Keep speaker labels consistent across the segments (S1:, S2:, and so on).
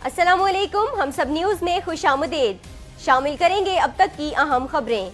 S1: अस्सलाम वालेकुम। हम सब न्यूज में खुश आमदीद। शामिल करेंगे अब तक की अहम खबरें।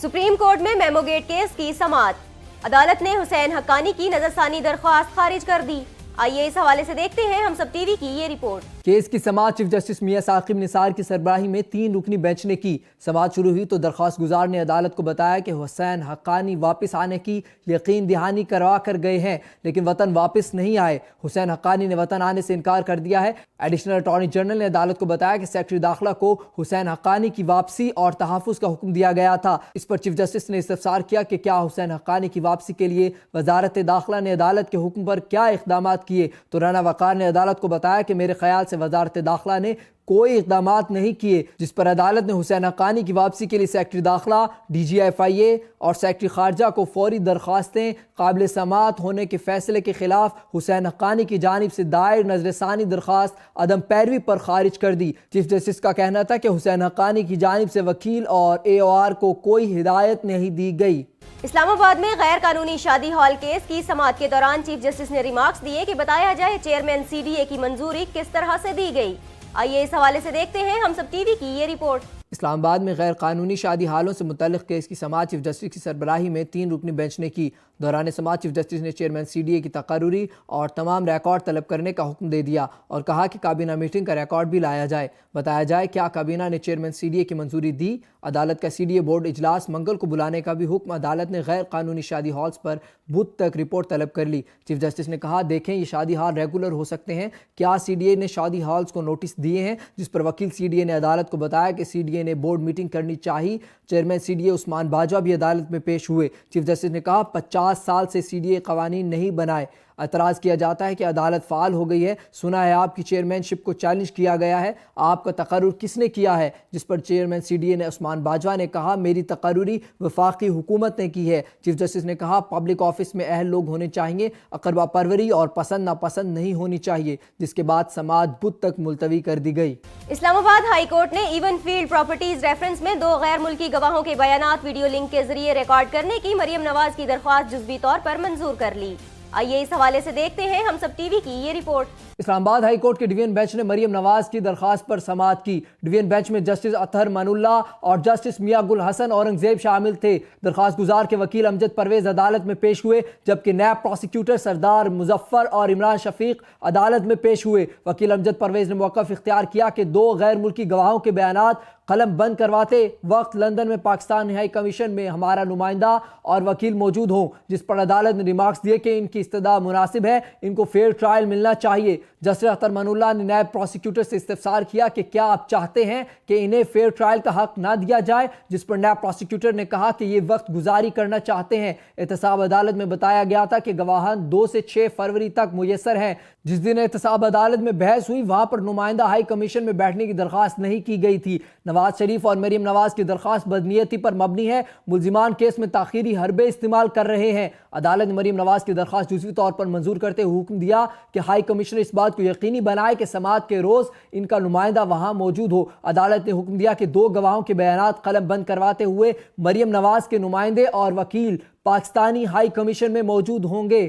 S1: सुप्रीम कोर्ट में मेमोगेट केस की समाअत। अदालत ने हुसैन हक्कानी की नजरसानी दरख्वास्त खारिज कर दी। आइए इस हवाले से देखते हैं हम सब टीवी की ये रिपोर्ट।
S2: केस की समाअत चीफ जस्टिस मियां साकिब निसार की सरबराही में 3 रुकनी बेंच ने की। समाअत शुरू हुई तो दरख्वास्त गुजार ने अदालत को बताया कि हुसैन हक्कानी वापस आने की यकीन दहानी करवा कर गए हैं, लेकिन वतन वापस नहीं आए। हुसैन हक्कानी ने वतन आने से इनकार कर दिया है। एडिशनल अटॉर्नी जनरल ने अदालत को बताया कि सेक्रेटरी दाखिला को हुसैन हक्कानी की वापसी और तहफ़्फ़ुज़ का हुक्म दिया गया था। इस पर चीफ जस्टिस ने इस्तफसार किया कि क्या हुसैन हक्कानी की वापसी के लिए वजारत दाखिला ने अदालत के हुक्म पर क्या इक़दाम किए। तो राना वक़ार ने अदालत को बताया कि मेरे ख्याल से वजारत दाखिला ने कोई इक़दाम नहीं किए, जिस पर अदालत ने हुसैन हक्कानी की वापसी के लिए सेक्रेटरी दाखिला, DGFIA और सेक्रेटरी खारजा को फौरी दरख्वास्तें काबिल समाअत होने के फैसले के खिलाफ हुसैन हक्कानी की जानिब से दायर नजरसानी दरख्वास्त अदम पैरवी पर खारिज कर दी। चीफ जस्टिस का कहना था कि हुसैन हक्कानी की जानिब से वकील और AOR को कोई हिदायत नहीं दी गई।
S1: इस्लामाबाद में गैर कानूनी शादी हॉल केस की समाअत के दौरान चीफ जस्टिस ने रिमार्क्स दिए कि बताया जाए चेयरमैन CDA की मंजूरी किस तरह से दी गई। आइए इस हवाले से देखते हैं हम सब टीवी की ये रिपोर्ट।
S2: इस्लामाबाद में गैर कानूनी शादी हालों से मुतल्लिक़ केस की समाअत चीफ जस्टिस की सरबराही में 3 रुकनी बेंच ने की। दौरान समाअत चीफ जस्टिस ने चेयरमैन CDA की तकर्रुरी और तमाम रिकॉर्ड तलब करने का हुक्म दे दिया और कहा कि काबीना मीटिंग का रिकॉर्ड भी लाया जाए। बताया जाए क्या काबीना ने चेयरमैन CDA की मंजूरी दी। अदालत का CDA बोर्ड इजलास मंगल को बुलाने का भी हुक्म। अदालत ने गैर कानूनी शादी हॉल्स पर बुध तक रिपोर्ट तलब कर ली। चीफ जस्टिस ने कहा, देखें ये शादी हॉल रेगुलर हो सकते हैं, क्या CDA ने शादी हॉल्स को नोटिस दिए हैं। जिस पर वकील CDA ने अदालत को बताया कि CDA ने बोर्ड मीटिंग करनी चाहिए। चेयरमैन CDA उस्मान बाजवा भी अदालत में पेश हुए। चीफ जस्टिस ने कहा 50 साल से CDA कवानीन नहीं बनाए। एतराज़ किया जाता है कि अदालत फ़ाल हो गई है। सुना है आपकी चेयरमैनशिप को चैलेंज किया गया है, आपका तकर्रुर किसने किया है। जिस पर चेयरमैन CDA ने उस्मान बाजवा ने कहा मेरी तकर्रुरी वफाकी हुकूमत ने की है। चीफ जस्टिस ने कहा पब्लिक ऑफिस में अहल लोग होने चाहिए, अकरबा परवरी और पसंद नापसंद नहीं होनी चाहिए। जिसके बाद समाअत बुध तक मुलतवी कर दी गई।
S1: इस्लामाबाद हाई कोर्ट ने इवन फील्ड प्रॉपर्टीज रेफरेंस में 2 गैर मुल्की गवाहों के बयानात वीडियो लिंक के जरिए रिकॉर्ड करने की मरियम नवाज की दरख्वास्त जुज़वी तौर पर मंजूर कर ली। आइए इस हवाले से देखते हैं हम सब टीवी की ये रिपोर्ट।
S2: इस्लामाबाद हाई कोर्ट के डिवीजन बेंच ने मरियम नवाज की दरख्वास्त पर समाअत की। डिवीजन बेंच में जस्टिस अतहर मानुल्लाह और जस्टिस मियां गुल हसन औरंगजेब शामिल थे। दरख्वास्त गुजार के वकील अमजद परवेज अदालत में पेश हुए, जबकि नैब प्रोसिक्यूटर सरदार मुजफ्फर और इमरान शफीक अदालत में पेश हुए। वकील अमजद परवेज ने मौक़िफ़ इख्तियार किया कि 2 गैर मुल्की गवाहों के बयानात कलम बंद करवाते वक्त लंदन में पाकिस्तान हाई कमीशन में हमारा नुमाइंदा और वकील मौजूद हों। जिस पर अदालत ने रिमार्क्स दिए कि इनकी इस्तदा मुनासिब है, इनको फेयर ट्रायल मिलना चाहिए। जस्टिस अतहर मानुल्लाह ने नायब प्रोसिक्यूटर से इस्तफसार किया कि क्या आप चाहते हैं कि इन्हें फेयर ट्रायल का हक ना दिया जाए। जिस पर नायब प्रोसिक्यूटर ने कहा कि ये वक्त गुजारी करना चाहते हैं। एहतसाब अदालत में बताया गया था कि गवाहान 2 से 6 फरवरी तक मुयस्सर हैं। जिस दिन एहतसाब अदालत में बहस हुई वहां पर नुमाइंदा हाई कमीशन में बैठने की दरख्वास्त नहीं की गई थी। नवाज शरीफ और मरियम नवाज की दरख्वास्त बदनीयती पर मबनी है। मुल्जिमान केस में ताखीरी हरबे इस्तेमाल कर रहे हैं। अदालत ने मरियम नवाज की दरख्वास्त जुज़वी तौर पर मंजूर करते हुए हुक्म दिया कि हाई कमिश्नर इस बात को यकीनी बनाए कि समाअत के रोज इनका नुमाइंदा वहां मौजूद हो। अदालत ने हुक्म दिया कि 2 गवाहों के बयानात कलम बंद करवाते हुए मरियम नवाज के नुमाइंदे और वकील पाकिस्तानी हाई कमीशन में मौजूद होंगे।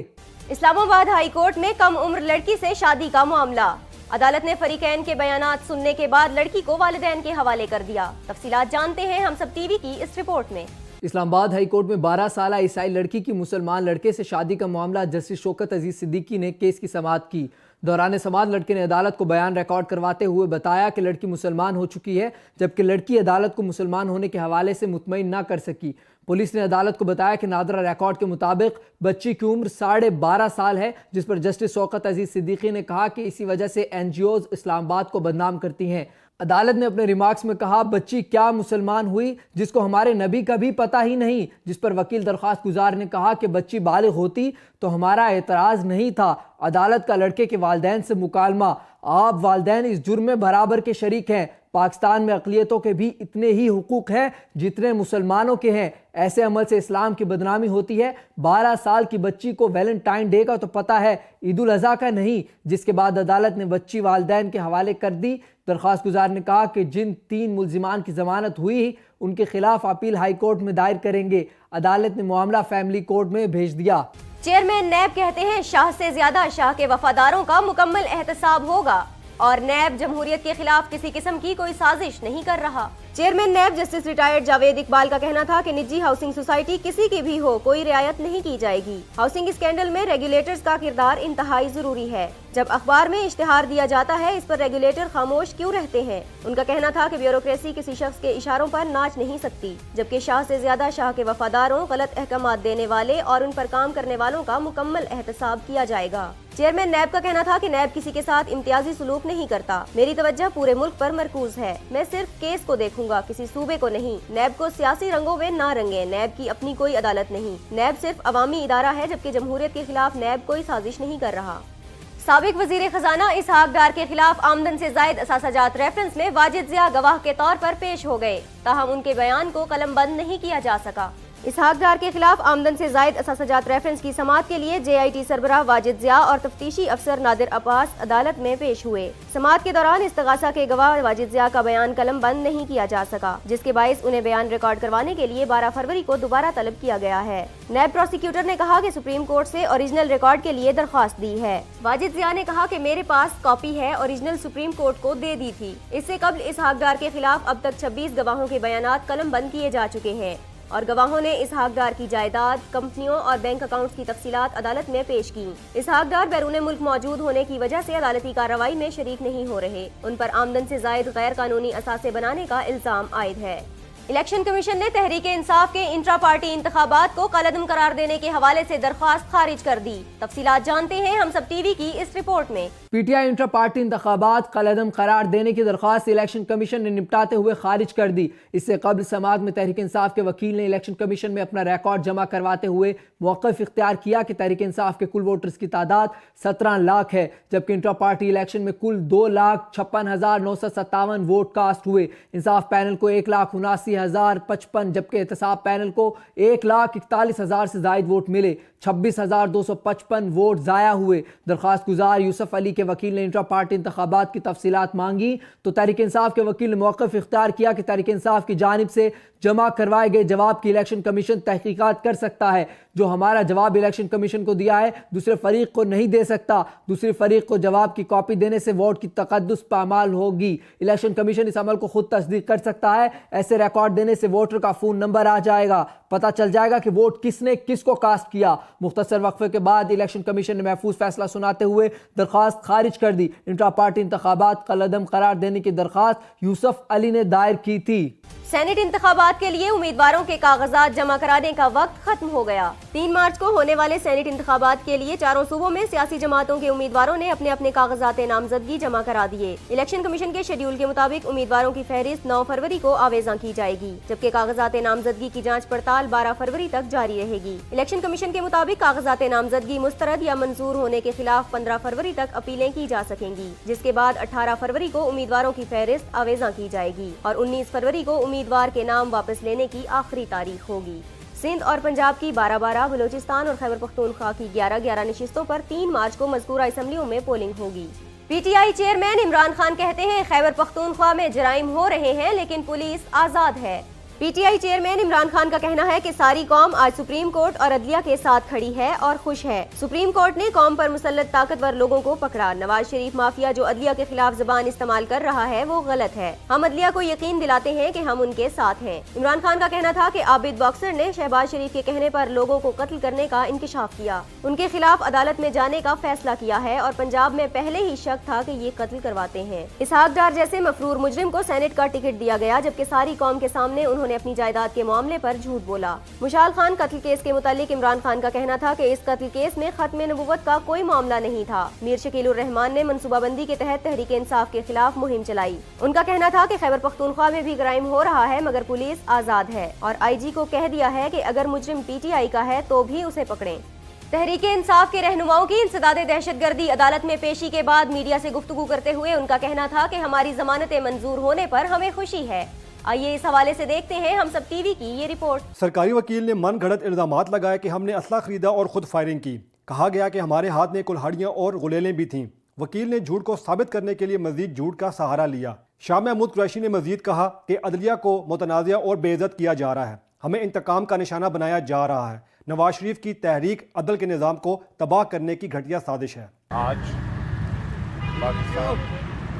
S1: इस्लामाबाद हाई कोर्ट में कम उम्र लड़की से शादी का मामला। अदालत ने फरीकैन के बयानात सुनने के बाद लड़की को वालिदैन के हवाले कर दिया। तफसीलात जानते हैं हम सब टीवी की इस रिपोर्ट में।
S2: इस्लामाबाद हाई कोर्ट में 12 साला ईसाई लड़की की मुसलमान लड़के से शादी का मामला जस्टिस शौकत अजीज सिद्दीकी ने केस की समाअत की। दौरान समाअत लड़के ने अदालत को बयान रिकॉर्ड करवाते हुए बताया कि लड़की मुसलमान हो चुकी है, जबकि लड़की अदालत को मुसलमान होने के हवाले से मुतमईन ना कर सकी। पुलिस ने अदालत को बताया कि नादरा रिकॉर्ड के मुताबिक बच्ची की उम्र 12.5 साल है। जिस पर जस्टिस शौकत अजीज सिद्दीकी ने कहा कि इसी वजह से NGOs इस्लामाबाद को बदनाम करती हैं। अदालत ने अपने रिमार्क्स में कहा बच्ची क्या मुसलमान हुई जिसको हमारे नबी का भी पता ही नहीं। जिस पर वकील दरख्वास्त गुजार ने कहा कि बच्ची बालिग होती तो हमारा एतराज़ नहीं था। अदालत का लड़के के वालिदैन से मुकालमा, आप वालिदैन इस जुर्म में बराबर के शरीक हैं। पाकिस्तान में अक़लियतों के भी इतने ही हुकूक हैं जितने मुसलमानों के हैं। ऐसे अमल से इस्लाम की बदनामी होती है। 12 साल की बच्ची को वैलेंटाइन डे का तो पता है, ईद उल अज़हा का नहीं। जिसके बाद अदालत ने बच्ची वालिदैन के हवाले कर दी। दरख्वास्त गुजार ने कहा कि जिन 3 मुल्जिमान की जमानत हुई उनके खिलाफ अपील हाई कोर्ट में दायर करेंगे। अदालत ने मामला फैमिली कोर्ट में भेज दिया।
S1: चेयरमैन नैब कहते हैं शाह से ज्यादा शाह के वफादारों का मुकम्मल एहतसाब होगा। और नैब जमहूरियत के खिलाफ किसी किस्म की कोई साजिश नहीं कर रहा। Chairman NAB justice retired Javed Iqbal का कहना था कि निजी हाउसिंग सोसाइटी किसी की भी हो, कोई रियायत नहीं की जाएगी। हाउसिंग स्कैंडल में रेगुलेटर्स का किरदार इंतहाई जरूरी है। जब अखबार में इश्तिहार दिया जाता है, इस पर रेगुलेटर खामोश क्यों रहते हैं? उनका कहना था कि ब्यूरोक्रेसी किसी शख्स के इशारों पर नाच नहीं सकती, जबकि शाह से ज्यादा शाह के वफादारों, गलत अहकामात देने वाले और उन पर काम करने वालों का मुकम्मल एहतसाब किया जाएगा। चेयरमैन नैब का कहना था कि नैब किसी के साथ इम्तियाजी सलूक नहीं करता। मेरी तवज्जो पूरे मुल्क पर मरकूज है। मैं सिर्फ केस को देखूंगा, किसी सूबे को नहीं। नैब को सियासी रंगों में ना रंगे। नैब की अपनी कोई अदालत नहीं। नैब सिर्फ अवामी इदारा है, जबकि जमहूरियत के खिलाफ नैब कोई साजिश नहीं कर रहा। साबिक वजीर खजाना इसहाक डार के खिलाफ आमदन से जायद असासाजात रेफरेंस में वाजिद जिया गवाह के तौर पर पेश हो गए, ताहम उनके बयान को कलमबंद नहीं किया जा सका। इसहाक डार के खिलाफ आमदन से जायद असासाजात रेफरेंस की समाअत के लिए JIT सरबराह वाजिद जिया और तफ्तीशी अफसर नादिर अब्बास अदालत में पेश हुए। समाअत के दौरान इस्तगासा के गवाह वाजिद जिया का बयान कलमबंद नहीं किया जा सका, जिसके बायस उन्हें बयान रिकॉर्ड करवाने के लिए 12 फरवरी को दोबारा तलब किया गया है। नैब प्रोसिक्यूटर ने कहा कि सुप्रीम कोर्ट से ओरिजिनल रिकॉर्ड के लिए दरख्वास्त दी है। वाजिद जिया ने कहा कि मेरे पास कॉपी है, ओरिजिनल सुप्रीम कोर्ट को दे दी थी। इससे कबल इसहाक डार के खिलाफ अब तक 26 गवाहों के बयानात कलमबंद किए जा चुके हैं और गवाहों ने इसहाक डार की जायदाद, कंपनियों और बैंक अकाउंट्स की तफसीलात अदालत में पेश की। इसहाक डार बैरून मुल्क मौजूद होने की वजह से अदालती कार्रवाई में शरीक नहीं हो रहे। उन पर आमदन से जायद गैर कानूनी असासे बनाने का इल्जाम आयद है। इलेक्शन कमीशन ने तहरीक इंसाफ के इंट्रा पार्टी इंतखाबात को कलअदम करार देने के हवाले से दरख्वास्त खारिज कर दी। तफसीलात जानते हैं हम सब टीवी की इस रिपोर्ट में।
S2: PTI इंट्रा पार्टी इंतखाबात कलअदम करार देने की दरख्वास्त इलेक्शन कमीशन ने निपटाते हुए खारिज कर दी। इससे कबल समाअत में तहरीक इंसाफ के वकील ने इलेक्शन कमीशन में अपना रिकॉर्ड जमा करवाते हुए मौक़िफ़ इख्तियार किया कि तहरीक इंसाफ के कुल वोटर्स की तादाद 17 लाख है, जबकि इंट्रा पार्टी इलेक्शन में कुल 2,56,957 वोट कास्ट हुए। इंसाफ पैनल को 1,79,055, जबकि एहतसाब पैनल को 1,41,000 से जायद वोट मिले। 26,255 वोट ज़ाया हुए। दरख्वास्त गुजार यूसुफ अली के वकील ने इंट्रा पार्टी इंतखाबात की तफसीलात मांगी तो तहरीक इंसाफ के वकील ने मौक़िफ़ इख्तियार किया कि तहरीक इंसाफ की जानिब से जमा करवाए गए जवाब की इलेक्शन कमीशन तहकीकात कर सकता है। जो हमारा जवाब इलेक्शन कमीशन को दिया है दूसरे फरीक को नहीं दे सकता। दूसरे फरीक को जवाब की कॉपी देने से वोट की तकद्दुस पामाल होगी। इलेक्शन कमीशन इस अमल को खुद तस्दीक कर सकता है। ऐसे रिकॉर्ड देने से वोटर का फ़ोन नंबर आ जाएगा, पता चल जाएगा कि वोट किसने किसको कास्ट किया। मुख्तसर वक्फे के बाद इलेक्शन कमीशन ने महफूज फैसला सुनाते हुए दरख्वास्त खारिज कर दी। इंट्रा पार्टी इंतखाबात कलअदम करार देने की दरख्वास्त यूसुफ अली ने दायर की थी।
S1: सेनेट इंतखाबात के लिए उम्मीदवारों के कागजात जमा कराने का वक्त खत्म हो गया। 3 मार्च को होने वाले सेनेट इंतखाबात के लिए चारों सूबों में सियासी जमातों के उम्मीदवारों ने अपने अपने कागजात नामजदगी जमा करा दिए। इलेक्शन कमीशन के शेड्यूल के मुताबिक उम्मीदवारों की फहरिस्त 9 फरवरी को आवेजा की जाएगी, जबकि कागजात नामजदगी की जाँच पड़ताल 12 फरवरी तक जारी रहेगी। इलेक्शन कमीशन के मुताबिक कागजात नामजदगी मुस्तरद या मंजूर होने के खिलाफ 15 फरवरी तक अपीलें की जा सकेंगी, जिसके बाद 18 फरवरी को उम्मीदवारों की फहरिस्त आवेजा की जाएगी और 19 फरवरी को उम्मीदवार के नाम वापस लेने की आखिरी तारीख होगी। सिंध और पंजाब की 12-12, बलूचिस्तान और खैबर पख्तूनख्वा की 11-11 नशिस्तों पर 3 मार्च को मज़कूरा असम्बलियों में पोलिंग होगी। PTI चेयरमैन इमरान खान कहते हैं खैबर पख्तूनख्वा में जराइम हो रहे हैं लेकिन पुलिस आज़ाद है। PTI चेयरमैन इमरान खान का कहना है कि सारी कौम आज सुप्रीम कोर्ट और अदलिया के साथ खड़ी है और खुश है। सुप्रीम कोर्ट ने कौम पर मुसल्लत ताकतवर लोगों को पकड़ा। नवाज शरीफ माफिया जो अदलिया के खिलाफ जबान इस्तेमाल कर रहा है वो गलत है। हम अदलिया को यकीन दिलाते हैं कि हम उनके साथ हैं। इमरान खान का कहना था कि आबिद बॉक्सर ने शहबाज शरीफ के कहने पर लोगों को कत्ल करने का इंकशाफ किया, उनके खिलाफ अदालत में जाने का फैसला किया है और पंजाब में पहले ही शक था कि ये कत्ल करवाते हैं। इसहाक डार जैसे मफरूर मुजरिम को सेनेट का टिकट दिया गया, जबकि सारी कौम के सामने उन्होंने अपनी जायदाद के मामले पर झूठ बोला। मुशाल खान कत्ल केस के मुतालिक इमरान खान का कहना था कि इस कत्ल केस में खत्म नबुव्वत का कोई मामला नहीं था। मीर शकील उर रहमान ने मनसूबाबंदी के तहत तहरीक इंसाफ के खिलाफ मुहिम चलाई। उनका कहना था कि खैबर पख्तूनख्वा में भी क्राइम हो रहा है मगर पुलिस आजाद है और IG को कह दिया है कि अगर मुजरिम PTI का है तो भी उसे पकड़ें। तहरीक इंसाफ के रहनुमाओं की इंसदाद दहशतगर्दी अदालत में पेशी के बाद मीडिया से गुफ्तगू करते हुए उनका कहना था कि हमारी जमानतें मंजूर होने पर हमें खुशी है। आइए इस हवाले से देखते हैं हम सब टीवी की ये रिपोर्ट।
S3: सरकारी वकील ने मन गढ़ंत इल्जामात लगाए कि हमने असला खरीदा और खुद फायरिंग की। कहा गया कि हमारे हाथ में कुल्हाड़ियां और गुलेलें भी थीं। वकील ने झूठ को साबित करने के लिए मजीद झूठ का सहारा लिया। शाह महमूद कुरैशी ने मजीद कहा कि अदलिया को मुतनाज़िया और बेइज्जत किया जा रहा है, हमें इंतकाम का निशाना बनाया जा रहा है। नवाज शरीफ की तहरीक अदल के निज़ाम को तबाह करने की घटिया साजिश है।
S4: आज पाकिस्तान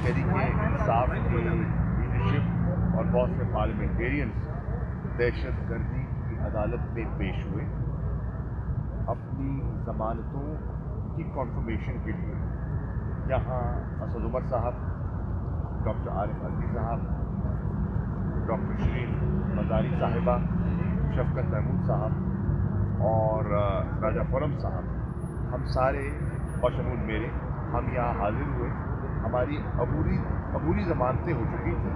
S4: तहरीक इंसाफ की लीडरशिप और बहुत से पार्लियामेंटेरियंस दहशत गर्दी की अदालत में पेश हुए अपनी ज़मानतों की कॉन्फर्मेशन के लिए। यहाँ असद उमर साहब, डॉक्टर आरिफ अलवी साहब, डॉक्टर शरीफ मज़ारी साहिबा, शफकत महमूद साहब और राजा फरम साहब, हम सारे बशमूल मेरे, हम यहाँ हाजिर हुए। हमारी अबूरी ज़मानतें हो चुकी थी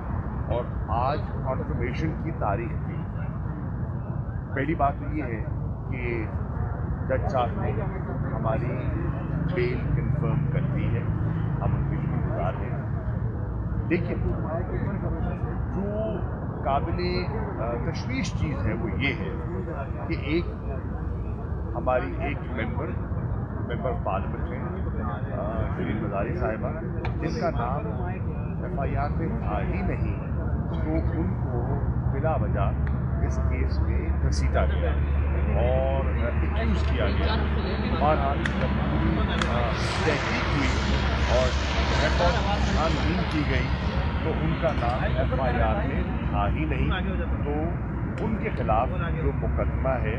S4: और आज कॉन्फर्मेशन की तारीख थी। पहली बात तो ये है कि जज साहब ने हमारी बेल कंफर्म कर दी है, हम उनके शुक्रगुजार हैं। लेकिन जो काबिले तशवीश चीज़ है वो ये है कि हमारी एक मेंबर ऑफ पार्लियामेंट है शरीफ मज़ारी साहिबा, जिनका नाम FIR में था ही नहीं, तो उनको बिला वजह इस केस में घसीटा गया और एक्यूज़ किया गया। बहरहाल जब तहकीक हुई और रिकॉर्ड छानबीन की गई तो उनका नाम FIR में था ही नहीं, तो उनके खिलाफ जो मुकदमा है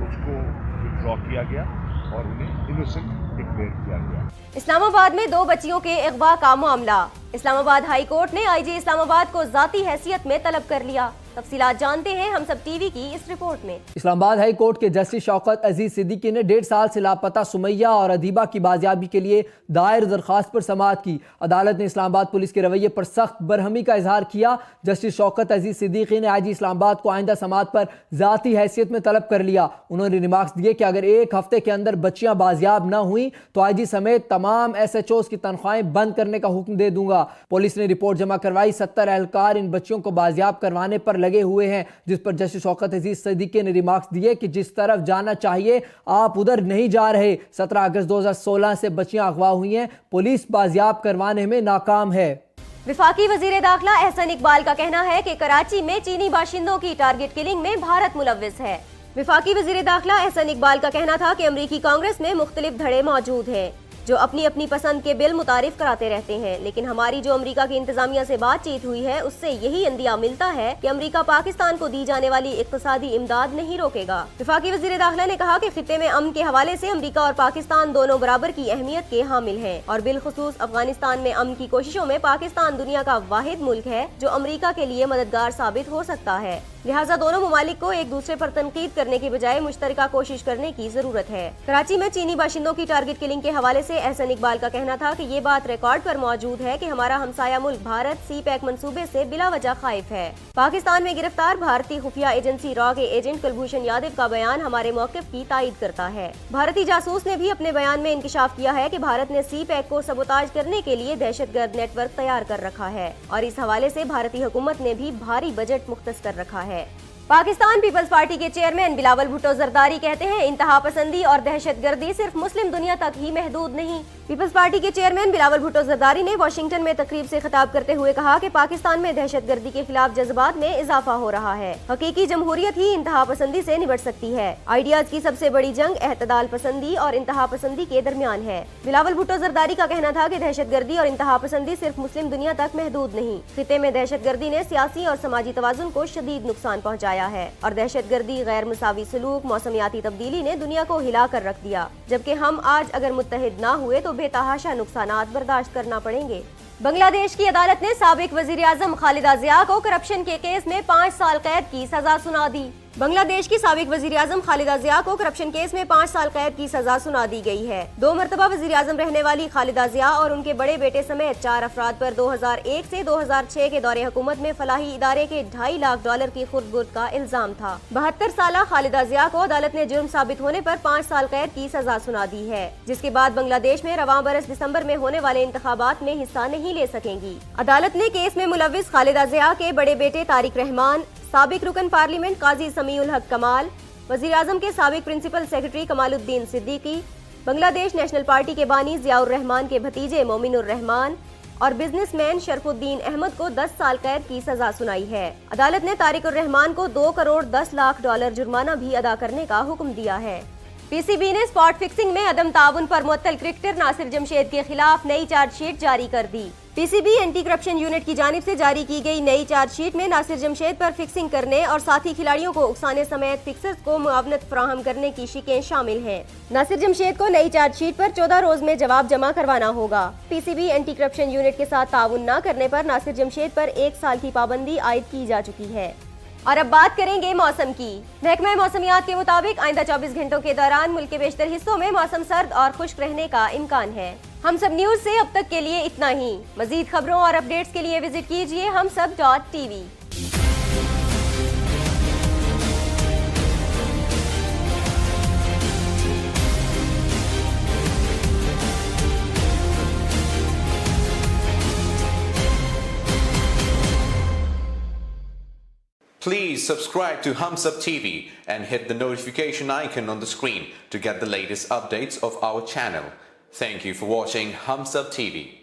S4: उसको विड्रॉ किया गया और उन्हें इनोसेंट डिक्लेयर किया गया।
S1: इस्लामाबाद में 2 बच्चियों के अगवा का मामला। इस्लामाबाद हाई कोर्ट ने IG इस्लामाबाद को जाती हैसियत में तलब कर लिया। तफसीलात जानते हैं हम सब टीवी की इस रिपोर्ट में।
S2: इस्लामाबाद हाई कोर्ट के जस्टिस शौकत अजीज सिद्दीकी ने 1.5 साल से लापता सुमैया और अदीबा की बाजियाबी के लिए दायर दरख्वास्त पर समाअत की। अदालत ने इस्लामाबाद पुलिस के रवैये पर सख्त बरहमी का इजहार किया। जस्टिस शौकत अजीज सिद्दीकी ने IG इस्लामाबाद को आइंदा समाअत पर जाती हैसियत में तलब कर लिया। उन्होंने रिमार्क्स दिए कि अगर 1 हफ्ते के अंदर बच्चियां बाजियाब न हुई तो IG समेत तमाम SHOs की तनख्वाहें बंद करने का हुक्म दे दूंगा। पुलिस ने रिपोर्ट जमा करवाई। 70 एहलकार इन बच्चियों को बाजियाब करवाने पर लगे हुए हैं, जिस पर जस्टिस शौकत अजीज सिद्दीकी ने रिमार्क्स दिए कि जिस तरफ जाना चाहिए आप उधर नहीं जा रहे। 17 अगस्त 2016 से बच्चियां अगवा हुई हैं, पुलिस बाजियाब करवाने में नाकाम है।
S1: विफाकी वजीर दाखिला एहसन इकबाल का कहना है कि कराची में चीनी बाशिंदों की टारगेट किलिंग में भारत मुलव्विस है। विफाकी वजीर दाखिला एहसन इकबाल का कहना था कि अमरीकी कांग्रेस में मुख्तलिफ धड़े मौजूद हैं जो अपनी अपनी पसंद के बिल मुतारिफ कराते रहते हैं, लेकिन हमारी जो अमेरिका की इंतजामिया से बातचीत हुई है उससे यही अंदिया मिलता है कि अमेरिका पाकिस्तान को दी जाने वाली इक्तिसादी इमदाद नहीं रोकेगा। विफाकी वजीर दाखिला ने कहा कि खित्ते में अमन के हवाले से अमेरिका और पाकिस्तान दोनों बराबर की अहमियत के हामिल हैं और बिलखुसूस अफगानिस्तान में अमन की कोशिशों में पाकिस्तान दुनिया का वाहिद मुल्क है जो अमेरिका के लिए मददगार साबित हो सकता है। लिहाजा दोनों ममालिक को एक दूसरे पर तनकीद करने की बजाय मुश्तरका कोशिश करने की जरूरत है। कराची में चीनी बाशिंदों की टारगेट किलिंग के हवाले से एहसन इकबाल का कहना था कि ये बात रिकॉर्ड पर मौजूद है कि हमारा हमसाया मुल्क भारत CPEC मंसूबे से बिला वजह खाइफ है। पाकिस्तान में गिरफ्तार भारतीय खुफिया एजेंसी रॉ के एजेंट कुलभूषण यादव का बयान हमारे मौकिफ की तायद करता है। भारतीय जासूस ने भी अपने बयान में इंकिशाफ किया है कि भारत ने CPEC को सबोताज करने के लिए दहशतगर्द नेटवर्क तैयार कर रखा है और इस हवाले से भारतीय हुकूमत ने भी भारी बजट मुख्तस कर रखा है। पाकिस्तान पीपल्स पार्टी के चेयरमैन बिलावल भुट्टो जरदारी कहते हैं इंतहा पसंदी और दहशतगर्दी सिर्फ मुस्लिम दुनिया तक ही महदूद नहीं। पीपल्स पार्टी के चेयरमैन बिलावल भुट्टो जरदारी ने वाशिंगटन में तकरीब से खिताब करते हुए कहा कि पाकिस्तान में दहशतगर्दी के खिलाफ जज्बात में इजाफा हो रहा है। हकीकी जमहूरियत ही इंतहा पसंदी से निपट सकती है। आइडियाज की सबसे बड़ी जंग एतदाल पसंदी और इंतहा पसंदी के दरमियान है। बिलावल भुट्टो जरदारी का कहना था कि दहशतगर्दी और इंतहा पसंदी सिर्फ मुस्लिम दुनिया तक महदूद नहीं, खिते में दहशतगर्दी ने सियासी और समाजी तवाजुन को शदीद नुकसान पहुँचाया है और दहशतगर्दी, गैर मुसावी सलूक, मौसमियाती तब्दीली ने दुनिया को हिला कर रख दिया, जबकि हम आज अगर मुत्तहिद ना हुए तो बेतहाशा नुकसानात बर्दाश्त करना पड़ेंगे। बांग्लादेश की अदालत ने साबिक वजीर आजम खालिदा जिया को करप्शन के केस में 5 साल कैद की सजा सुना दी। बांग्लादेश की साबिक वजीर आजम खालिदा जिया को करप्शन केस में 5 साल कैद की सजा सुना दी गई है। 2 मरतबा वजीर आजम रहने वाली खालिदा जिया और उनके बड़े बेटे समेत 4 अफराद पर 2001 से 2006 के दौरे हुकूमत में फलाही इदारे के $2.5 लाख की खुर्द-बुर्द का इल्जाम था। 72 साल खालिदा जिया को अदालत ने जुर्म साबित होने पर 5 साल कैद की सजा सुना दी है, जिसके बाद बांग्लादेश में रवां बरस दिसंबर में होने वाले इंतखाबात में हिस्सा नहीं ले सकेंगी। अदालत ने केस में मुलव्विस खालिदा जिया के बड़े बेटे तारिक रहमान, साबिक रुकन पार्लियामेंट काजी समीउल हक कमाल, वजीर आजम के साबिक principal secretary Kamaluddin Siddiqui, Bangladesh national party के बानी जियाउर रहमान के भतीजे मोमिनुर रहमान और बिजनेसमैन शरफुद्दीन अहमद को 10 साल कैद की सजा सुनाई है। अदालत ने तारिक उर रहमान को $2 करोड़ 10 लाख जुर्माना भी अदा करने का हुक्म दिया है। PCB ने स्पॉट फिक्सिंग में अदम ताउन पर मुअत्तल क्रिकेटर नासिर जमशेद के खिलाफ नई चार्जशीट जारी कर दी। PCB एंटी करप्शन यूनिट की जानिब से जारी की गई नई चार्जशीट में नासिर जमशेद पर फिक्सिंग करने और साथी खिलाड़ियों को उकसाने समेत फिक्सर्स को मुआवनत फराहम करने की शिकें शामिल हैं। नासिर जमशेद को नई चार्जशीट पर 14 रोज में जवाब जमा करवाना होगा। PCB एंटी करप्शन यूनिट के साथ ताउन न करने पर नासिर जमशेद पर 1 साल की पाबंदी आयद की जा चुकी है। और अब बात करेंगे मौसम की। महकमा मौसमियात के मुताबिक आइंदा 24 घंटों के दौरान मुल्क के बेशतर हिस्सों में मौसम सर्द और खुश्क रहने का इम्कान है। हम सब न्यूज से अब तक के लिए इतना ही। मजीद खबरों और अपडेट्स के लिए विजिट कीजिए humsab.tv।
S5: Please subscribe to Humsab TV and hit the notification icon on the screen to get the latest updates of our channel. Thank you for watching Humsab TV.